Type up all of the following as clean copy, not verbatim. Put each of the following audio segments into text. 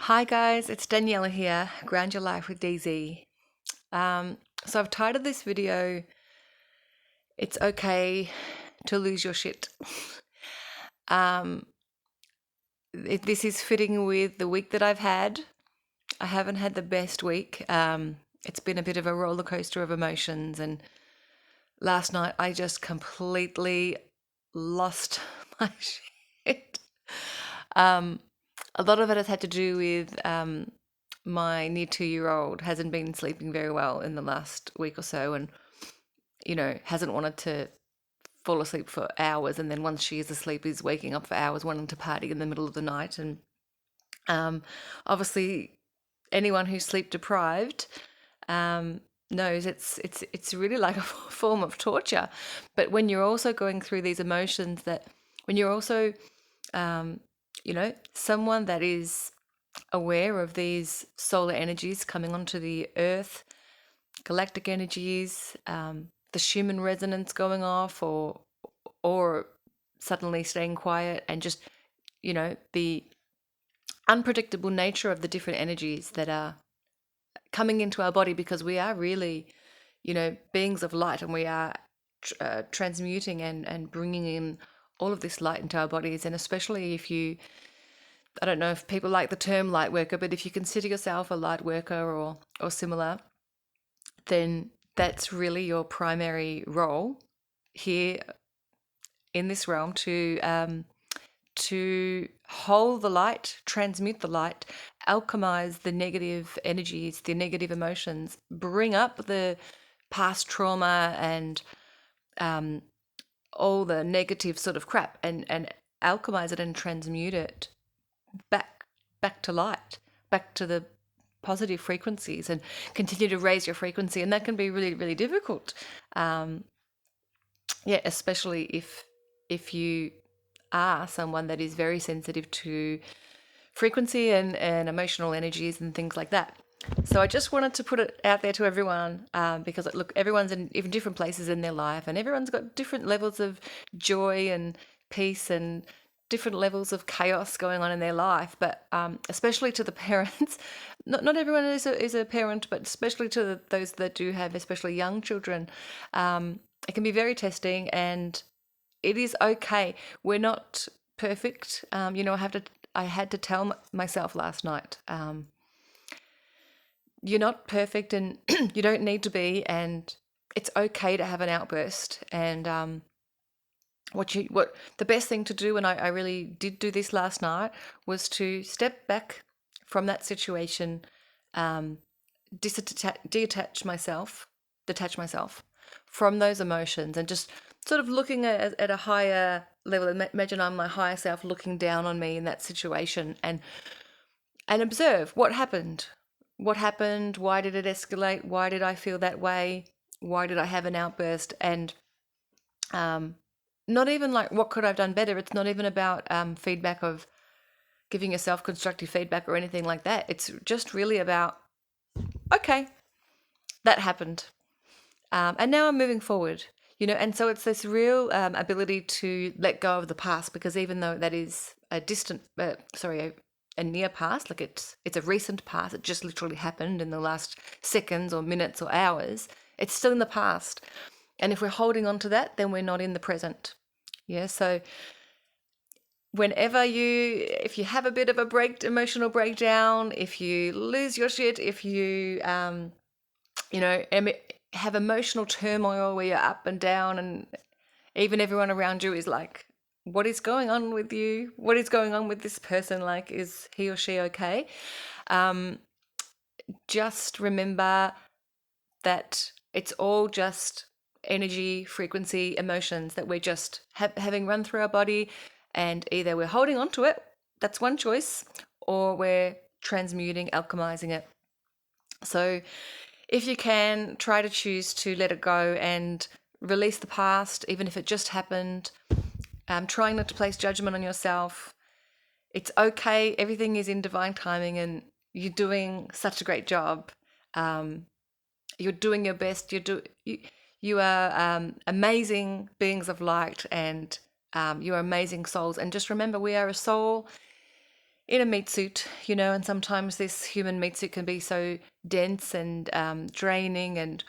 Hi guys, it's Daniela here, Ground Your Life with DZ. So I've titled this video, It's Okay to Lose Your Shit. Um, this is fitting with the week that I've had. I haven't had the best week. It's been a bit of a roller coaster of emotions, and last night I just completely lost my shit. Um, a lot of it has had to do with my near 2-year-old hasn't been sleeping very well in the last week or so, and hasn't wanted to fall asleep for hours, and then once she is asleep is waking up for hours wanting to party in the middle of the night. And obviously anyone who's sleep deprived knows it's really like a form of torture. But when you're also going through these emotions, that when you're also someone that is aware of these solar energies coming onto the earth, galactic energies, the Schumann resonance going off, or suddenly staying quiet, and just the unpredictable nature of the different energies that are coming into our body, because we are really beings of light, and we are transmuting and bringing in all of this light into our bodies. And especially if you, I don't know if people like the term light worker, but if you consider yourself a light worker or similar, then that's really your primary role here in this realm, to hold the light, transmute the light, alchemize the negative energies, the negative emotions, bring up the past trauma and all the negative sort of crap, and alchemize it and transmute it back to light, back to the positive frequencies, and continue to raise your frequency. And that can be really, really difficult. Especially if you are someone that is very sensitive to frequency and emotional energies and things like that. So I just wanted to put it out there to everyone, because look, everyone's in even different places in their life, and everyone's got different levels of joy and peace and different levels of chaos going on in their life. But especially to the parents, not everyone is a parent, but especially to those that do have especially young children, it can be very testing, and it is okay. We're not perfect. I had to tell myself last night, you're not perfect, and you don't need to be, and it's okay to have an outburst. And what the best thing to do, and I really did do this last night, was to step back from that situation, detach myself from those emotions, and just sort of looking at a higher level. Imagine I'm my higher self looking down on me in that situation, and observe what happened. What happened? Why did it escalate? Why did I feel that way? Why did I have an outburst? And not even like what could I have done better. It's not even about feedback, of giving yourself constructive feedback or anything like that. It's just really about, okay, that happened. And now I'm moving forward, and so it's this real ability to let go of the past, because even though that is a distant, a near past, like it's a recent past, it just literally happened in the last seconds or minutes or hours, it's still in the past. And if we're holding on to that, then we're not in the present. Yeah, so if you have a bit of a emotional breakdown, if you lose your shit, if you have emotional turmoil where you're up and down, and even everyone around you is like, what is going on with you? What is going on with this person? Like, is he or she okay? Just remember that it's all just energy, frequency, emotions that we're just having run through our body, and either we're holding on to it, that's one choice, or we're transmuting, alchemizing it. So if you can, try to choose to let it go and release the past, even if it just happened. Trying not to place judgment on yourself. It's okay. Everything is in divine timing, and you're doing such a great job. You're doing your best. You are amazing beings of light, and you are amazing souls. And just remember, we are a soul in a meat suit, and sometimes this human meat suit can be so dense and draining, and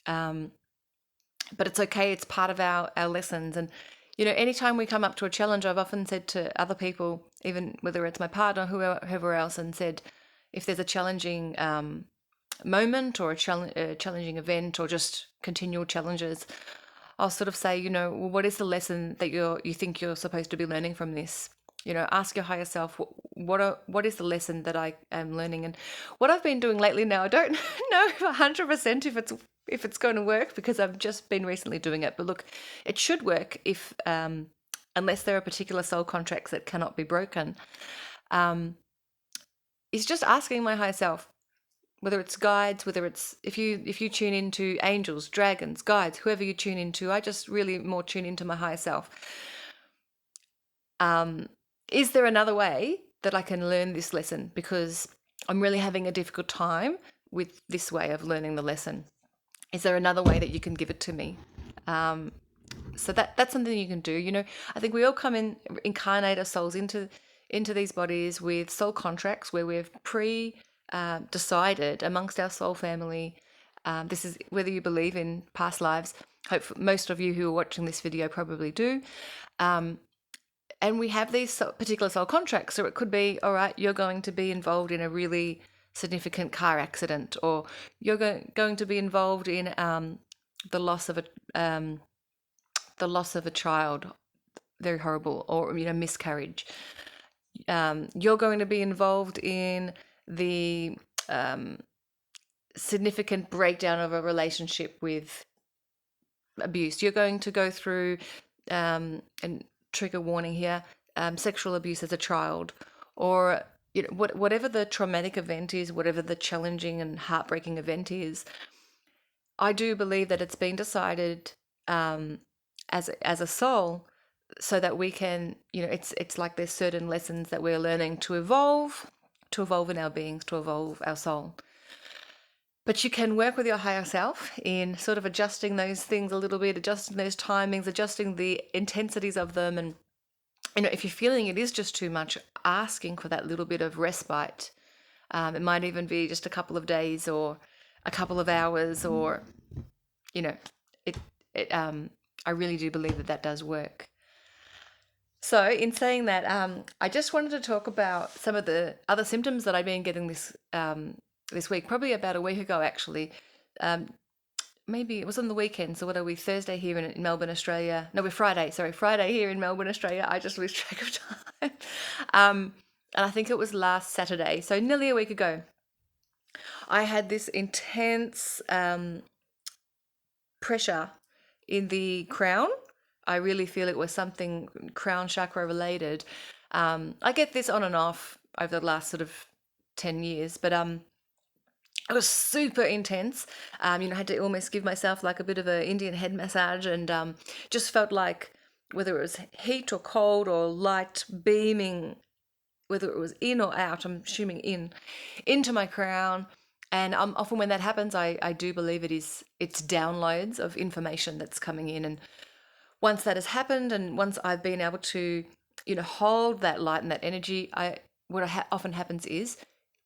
but it's okay. It's part of our lessons. And anytime we come up to a challenge, I've often said to other people, even whether it's my partner, whoever else, and said, if there's a challenging moment or a challenging event or just continual challenges, I'll sort of say, well, what is the lesson that you think you're supposed to be learning from this? Ask your higher self, what is the lesson that I am learning? And what I've been doing lately now, I don't know 100% if it's going to work, because I've just been recently doing it. But look, it should work if unless there are particular soul contracts that cannot be broken. Is just asking my higher self, whether it's guides, whether it's if you tune into angels, dragons, guides, whoever you tune into. I just really more tune into my higher self. Is there another way that I can learn this lesson? Because I'm really having a difficult time with this way of learning the lesson. Is there another way that you can give it to me? So that's something you can do. I think we all come incarnate our souls into these bodies with soul contracts where we've decided amongst our soul family. This is whether you believe in past lives. Hope most of you who are watching this video probably do. And we have these particular soul contracts. So it could be, all right, you're going to be involved in a really significant car accident, or you're going to be involved in the loss of a child, very horrible, or miscarriage. You're going to be involved in the significant breakdown of a relationship with abuse. You're going to go through, and trigger warning here, sexual abuse as a child, or whatever the traumatic event is, whatever the challenging and heartbreaking event is. I do believe that it's been decided as a soul, so that we can, it's like there's certain lessons that we're learning to evolve in our beings, to evolve our soul. But you can work with your higher self in sort of adjusting those things a little bit, adjusting those timings, adjusting the intensities of them. And, if you're feeling it is just too much, asking for that little bit of respite. It might even be just a couple of days or a couple of hours, or, I really do believe that does work. So in saying that, I just wanted to talk about some of the other symptoms that I've been getting this week, probably about a week ago, actually. Maybe it was on the weekend. So what are we, Thursday here in Melbourne, Australia? No, we're Friday here in Melbourne, Australia. I just lose track of time. And I think it was last Saturday, so nearly a week ago. I had this intense pressure in the crown. I really feel it was something crown chakra related. I get this on and off over the last sort of 10 years, but it was super intense. I had to almost give myself like a bit of an Indian head massage, and just felt like whether it was heat or cold or light beaming, whether it was in or out, I'm assuming into my crown. And often when that happens, I do believe it's downloads of information that's coming in. And once that has happened, and once I've been able to, hold that light and that energy, what often happens is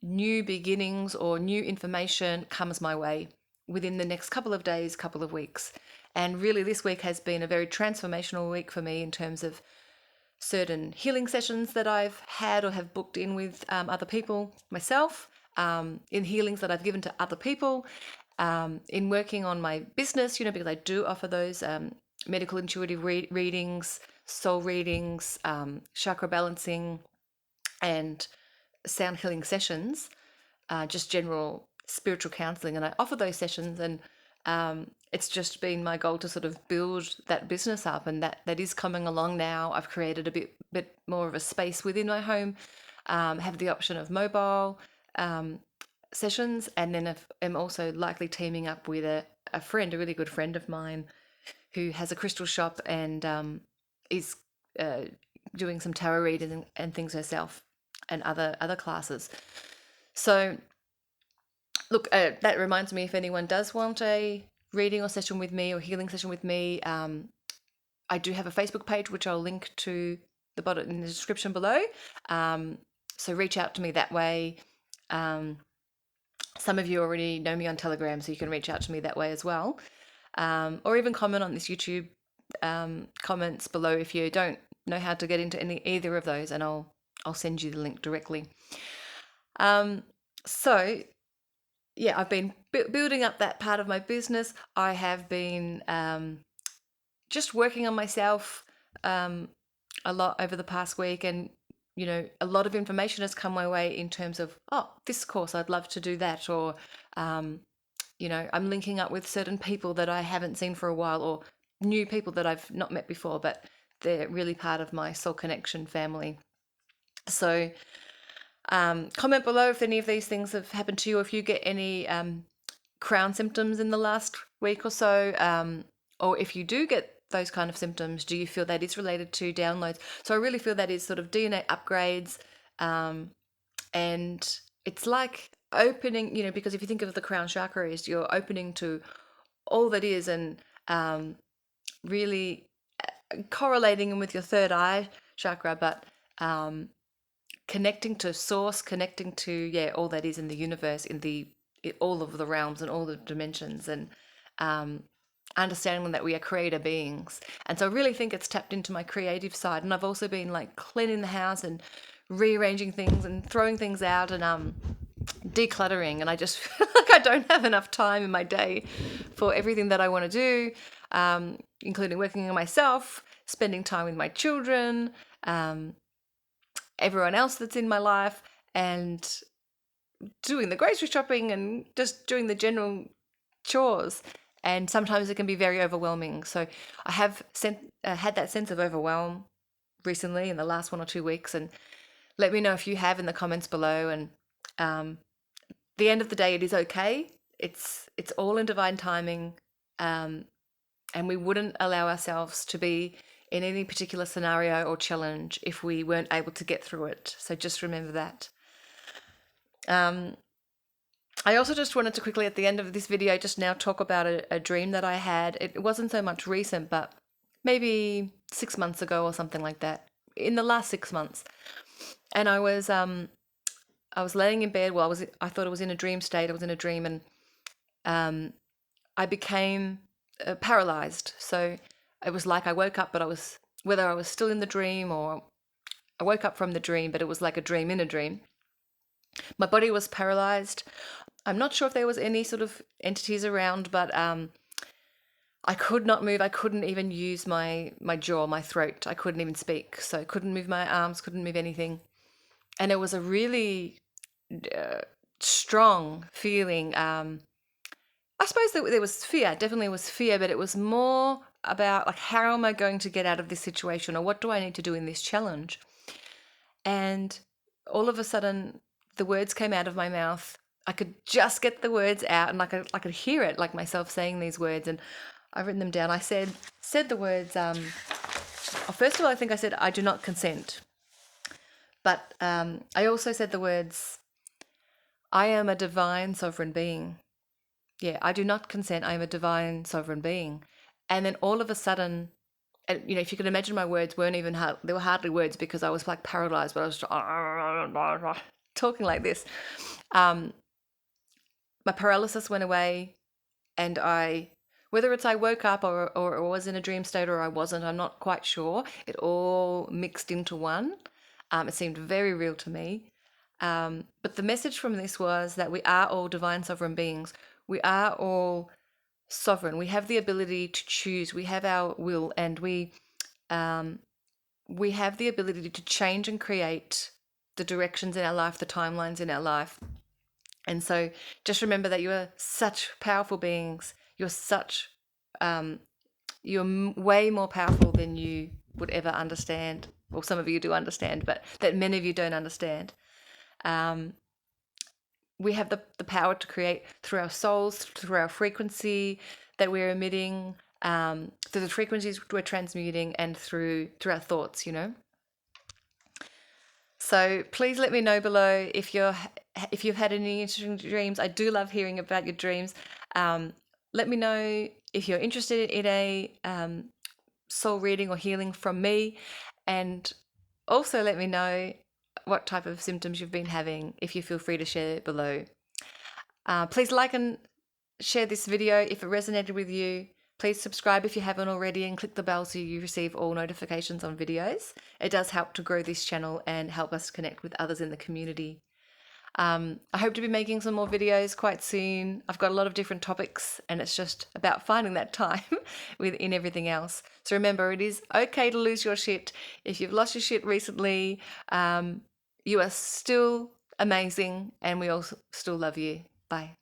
new beginnings or new information comes my way within the next couple of days, couple of weeks. And really this week has been a very transformational week for me in terms of certain healing sessions that I've had or have booked in with other people, myself, in healings that I've given to other people, in working on my business, because I do offer those medical intuitive readings, soul readings, chakra balancing, and sound healing sessions, just general spiritual counseling. And I offer those sessions, and it's just been my goal to sort of build that business up, and that is coming along now. I've created a bit more of a space within my home, have the option of mobile sessions, and then I'm also likely teaming up with a friend, a really good friend of mine, who has a crystal shop and is doing some tarot reading and things herself, and other classes. So look, that reminds me, if anyone does want a reading or session with me or healing session with me, I do have a Facebook page, which I'll link to the bottom in the description below. So reach out to me that way. Some of you already know me on Telegram, so you can reach out to me that way as well. Or even comment on this YouTube comments below if you don't know how to get into either of those, and I'll send you the link directly. So yeah, I've been building up that part of my business. I have been just working on myself a lot over the past week, and a lot of information has come my way in terms of, oh, this course, I'd love to do that, or I'm linking up with certain people that I haven't seen for a while, or new people that I've not met before, but they're really part of my soul connection family. So comment below if any of these things have happened to you, if you get any crown symptoms in the last week or so, or if you do get those kind of symptoms, do you feel that is related to downloads? So I really feel that is sort of DNA upgrades, and it's like opening, because if you think of the crown chakra, is you're opening to all that is, and really correlating with your third eye chakra, but connecting to source, connecting to all that is in the universe, in all of the realms and all the dimensions, and understanding that we are creator beings. And so I really think it's tapped into my creative side. And I've also been like cleaning the house and rearranging things and throwing things out and decluttering. And I just feel like I don't have enough time in my day for everything that I want to do, including working on myself, spending time with my children, everyone else that's in my life, and doing the grocery shopping and just doing the general chores. And sometimes it can be very overwhelming. So I have had that sense of overwhelm recently in the last 1 or 2 weeks. And let me know if you have in the comments below. And the end of the day, it is okay. It's all in divine timing. And we wouldn't allow ourselves to be in any particular scenario or challenge if we weren't able to get through it. So just remember that. I also just wanted to quickly at the end of this video just now talk about a dream that I had. It wasn't so much recent, but maybe 6 months ago or something like that, in the last 6 months. And I was laying in bed. Well, I thought I was in a dream state. I was in a dream, and I became paralyzed. So it was like I woke up, but whether I was still in the dream or I woke up from the dream, but it was like a dream in a dream. My body was paralyzed. I'm not sure if there was any sort of entities around, but I could not move. I couldn't even use my jaw, my throat. I couldn't even speak. So I couldn't move my arms, couldn't move anything. And it was a really strong feeling. I suppose there was fear, definitely was fear, but it was more about like, how am I going to get out of this situation, or what do I need to do in this challenge? And all of a sudden, the words came out of my mouth. I could just get the words out, and I could hear it, like myself saying these words, and I've written them down. I said the words. First of all, I think I said, "I do not consent," but I also said the words, "I am a divine sovereign being." Yeah, I do not consent. I am a divine sovereign being, and then all of a sudden. And, if you can imagine, my words weren't even they were hardly words because I was like paralyzed, but I was talking like this. My paralysis went away, and whether it's I woke up or was in a dream state or I wasn't, I'm not quite sure. It all mixed into one. It seemed very real to me. But the message from this was that we are all divine sovereign beings. We are all sovereign. We have the ability to choose. We have our will, and we have the ability to change and create the directions in our life, the timelines in our life. And so just remember that you are such powerful beings. You're you're way more powerful than you would ever understand. Well, some of you do understand, but that many of you don't understand. We have the power to create through our souls, through our frequency that we're emitting, through the frequencies we're transmuting, and through our thoughts, So please let me know below if you've had any interesting dreams. I do love hearing about your dreams. Let me know if you're interested in a soul reading or healing from me, and also let me know what type of symptoms you've been having, if you feel free to share it below. Please like and share this video if it resonated with you. Please subscribe if you haven't already and click the bell so you receive all notifications on videos. It does help to grow this channel and help us connect with others in the community. I hope to be making some more videos quite soon. I've got a lot of different topics and it's just about finding that time within everything else. So remember, it is okay to lose your shit. If you've lost your shit recently, you are still amazing and we all still love you. Bye.